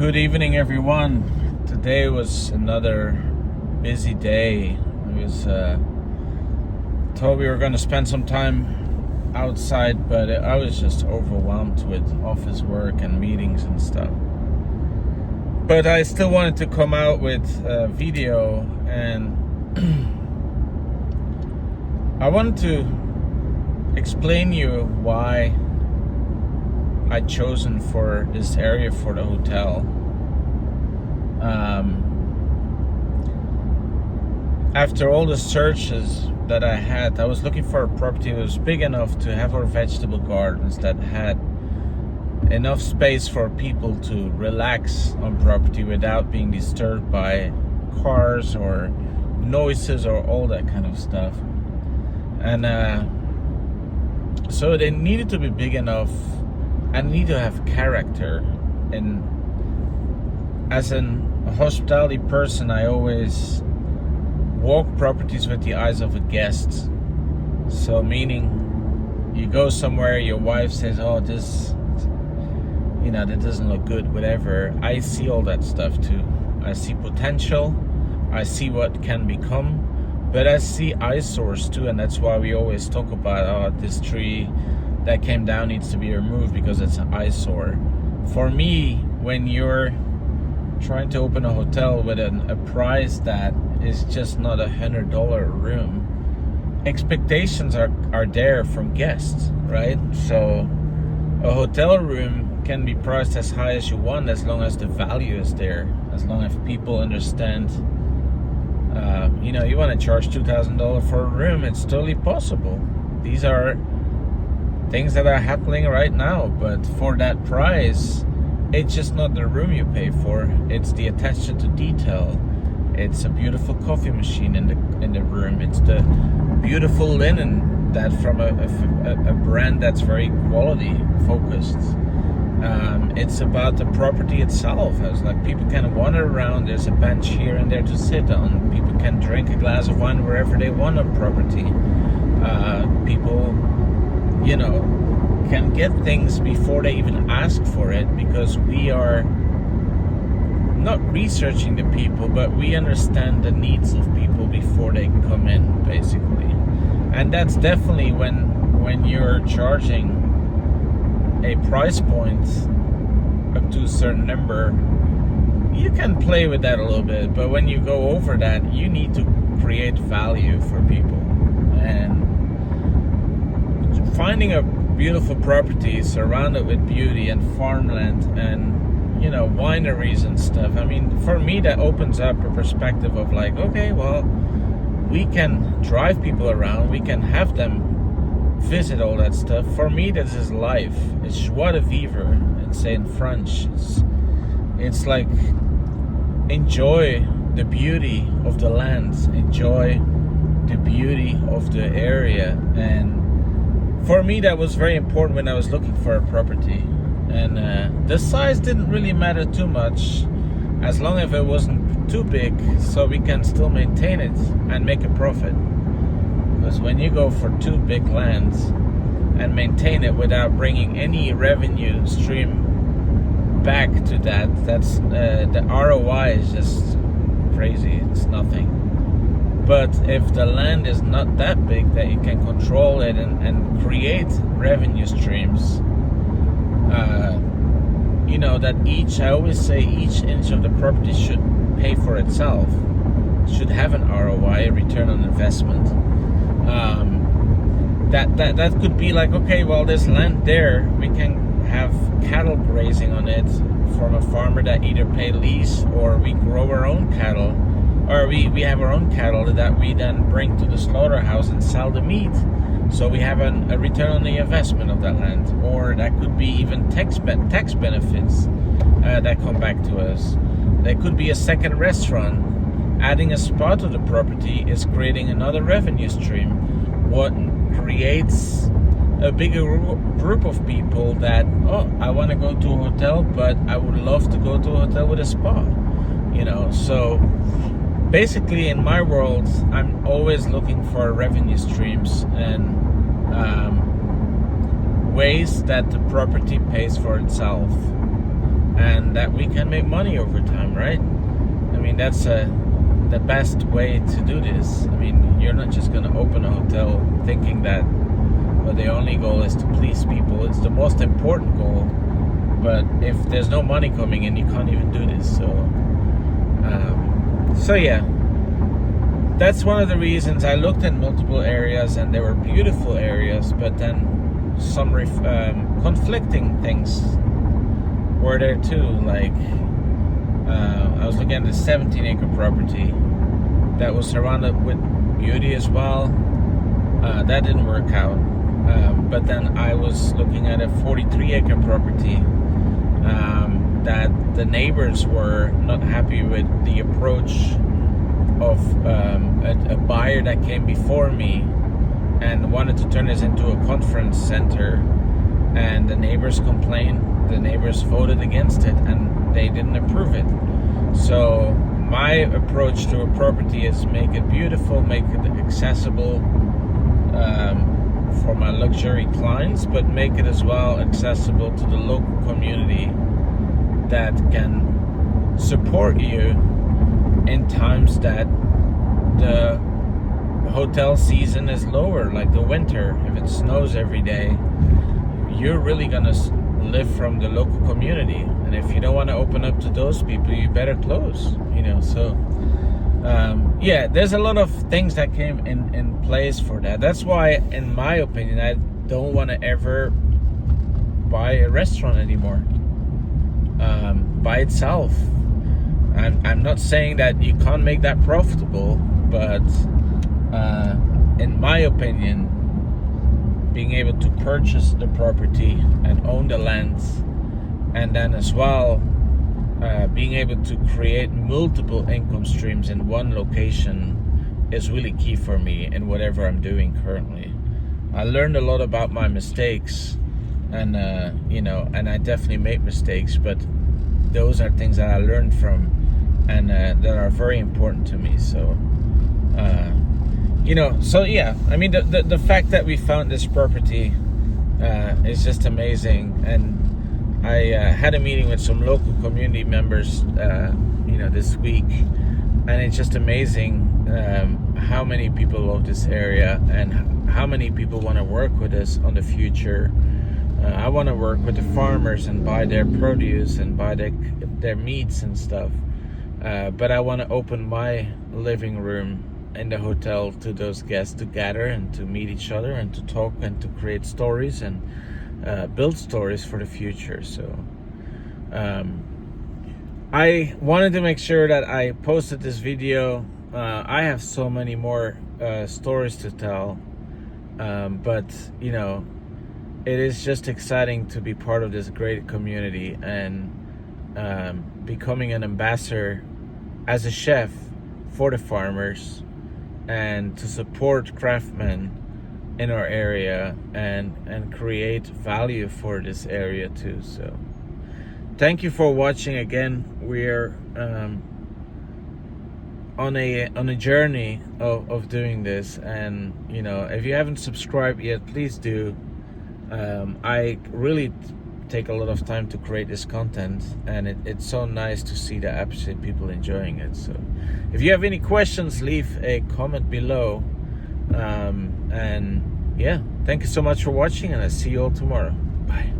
Good evening, everyone. Today was another busy day. I was told we were going to spend some time outside, but I was just overwhelmed with office work and meetings and stuff. But I still wanted to come out with a video, and I wanted to explain you why I chosen for this area for the hotel. After all the searches that I had, I was looking for a property that was big enough to have our vegetable gardens, that had enough space for people to relax on property without being disturbed by cars or noises or all that kind of stuff. And so they needed to be big enough and need to have character. And as a hospitality person, I always walk properties with the eyes of a guest. So meaning, you go somewhere, your wife says, "Oh, this, that doesn't look good," whatever. I see all that stuff too. I see potential. I see what can become. But I see eyesores too, and that's why we always talk about, this tree that came down needs to be removed because it's an eyesore. For me, when you're trying to open a hotel with a price that is just not $100 a room, expectations are there from guests, right? So a hotel room can be priced as high as you want, as long as the value is there, as long as people understand. You want to charge $2,000 for a room, it's totally possible. These are things that are happening right now, but for that price, it's just not the room you pay for. It's the attention to detail. It's a beautiful coffee machine in the room. It's the beautiful linen that from a brand that's very quality focused. It's about the property itself. It's like people can wander around. There's a bench here and there to sit on. People can drink a glass of wine wherever they want on property. People, can get things before they even ask for it, because we are not researching the people, but we understand the needs of people before they come in, basically. And that's definitely when you're charging a price point up to a certain number, you can play with that a little bit, but when you go over that, you need to create value for people. And finding a beautiful property surrounded with beauty and farmland and wineries and stuff, I mean, for me that opens up a perspective of like, okay, well, we can drive people around, we can have them visit all that stuff. For me, this is life. It's joie de vivre, it's in French. It's like, enjoy the beauty of the land, enjoy the beauty of the area. And for me, that was very important when I was looking for a property. And the size didn't really matter too much, as long as it wasn't too big, so we can still maintain it and make a profit. Because when you go for too big lands and maintain it without bringing any revenue stream back to that's the ROI is just crazy. It's nothing. But if the land is not that big that you can control it and create revenue streams, that I always say each inch of the property should pay for itself, should have an ROI, a return on investment. That could be like, okay, well, this land there, we can have cattle grazing on it from a farmer that either pay lease, or we grow our own cattle, or we have our own cattle that we then bring to the slaughterhouse and sell the meat. So we have a return on the investment of that land. Or that could be even tax benefits that come back to us. There could be a second restaurant. Adding a spa to the property is creating another revenue stream. What creates a bigger group of people that, I want to go to a hotel, but I would love to go to a hotel with a spa. So basically in my world, I'm always looking for revenue streams and ways that the property pays for itself. and that we can make money over time, right? I mean, that's the best way to do this. I mean, you're not just going to open a hotel thinking that the only goal is to please people. It's the most important goal, but if there's no money coming in, you can't even do this. So yeah, that's one of the reasons I looked at multiple areas, and there were beautiful areas, but then some conflicting things were there too. Like I was looking at the 17-acre property that was surrounded with beauty as well. That didn't work out. But then I was looking at a 43-acre property that the neighbors were not happy with the approach of a buyer that came before me and wanted to turn this into a conference center, and the neighbors complained. The neighbors voted against it and they didn't approve it. So my approach to a property is make it beautiful, make it accessible for my luxury clients, but make it as well accessible to the local community that can support you in times that the hotel season is lower, like the winter. If it snows every day, you're really gonna live from the local community, and if you don't want to open up to those people, you better close, you know. So yeah, there's a lot of things that came in place for that. That's why, in my opinion, I don't want to ever buy a restaurant anymore by itself. I'm not saying that you can't make that profitable, but in my opinion, being able to purchase the property and own the land, and then as well being able to create multiple income streams in one location is really key for me in whatever I'm doing currently. I learned a lot about my mistakes, and you know, and I definitely make mistakes, but those are things that I learned from, and that are very important to me. So you know, so yeah, I mean, the fact that we found this property is just amazing. And I had a meeting with some local community members, you know, this week, and it's just amazing how many people love this area and how many people want to work with us on the future. I want to work with the farmers and buy their produce and buy their meats and stuff, but I want to open my living room in the hotel to those guests to gather and to meet each other and to talk and to create stories and build stories for the future. So I wanted to make sure that I posted this video. I have so many more stories to tell, but you know, it is just exciting to be part of this great community and becoming an ambassador as a chef for the farmers, and to support craftsmen in our area and create value for this area too. So thank you for watching again. We're on a journey of doing this, and you know, if you haven't subscribed yet, please do. I really take a lot of time to create this content, and it's so nice to see that actually people enjoying it. So if you have any questions, leave a comment below, and yeah, thank you so much for watching, and I'll see you all tomorrow. Bye.